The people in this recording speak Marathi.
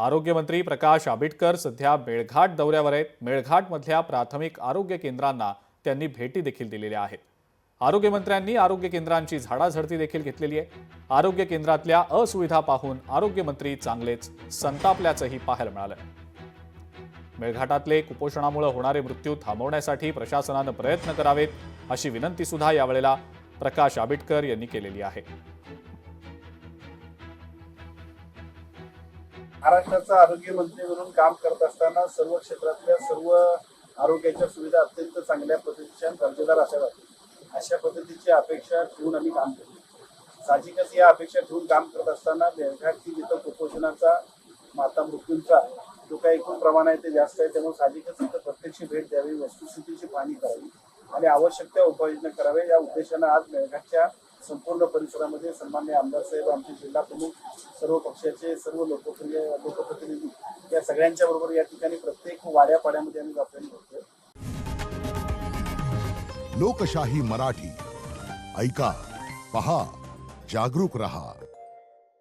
आरोग्यमंत्री प्रकाश आंबेडकर सध्या मेळघाट दौऱ्यावर आहेत। मेळघाटमधल्या प्राथमिक आरोग्य केंद्रांना त्यांनी भेटी देखील दिलेल्या आहेत। आरोग्यमंत्र्यांनी आरोग्य केंद्रांची झाडाझडती देखील घेतलेली आहे। आरोग्य केंद्रातल्या असुविधा पाहून आरोग्यमंत्री चांगलेच संतापल्याचंही पाहायला मिळालं। मेळघाटातले कुपोषणामुळे होणारे मृत्यू थांबवण्यासाठी प्रशासनाने प्रयत्न करावेत अशी विनंती सुद्धा यावेळेला प्रकाश आंबेडकर यांनी केलेली आहे। महाराष्ट्राचा आरोग्य मंत्री म्हणून काम करत असताना सर्व क्षेत्रातल्या सर्व आरोग्याच्या सुविधा अत्यंत चांगल्या पद्धतीच्या दर्जेदार असाव्यात अशा पद्धतीची अपेक्षा ठेवून आम्ही काम करतो। साहजिकच या अपेक्षा ठेवून काम करत असताना मेळघाटची जिथं कुपोषणाचा माता मृत्यूंचा जो काही एकूण प्रमाण आहे ते जास्त आहे, त्यामुळे साहजिकच तिथं प्रत्यक्ष भेट द्यावी, वस्तुस्थितीची पाहणी करावी आणि आवश्यक त्या उपाययोजना कराव्या या उद्देशानं आज मेळघाटच्या संपूर्ण परिसरामध्ये सन्माननीय आमदार साहेब, आमचे जिल्हा प्रमुख, सर्व पक्षाचे सर्व लोकप्रतिनिधी या सगळ्यांच्या बरोबर या ठिकाणी प्रत्येक वाड्यापाड्यामध्ये आम्ही जाऊन करतोय। लोकशाही मराठी ऐका, पहा, जागरूक रहा।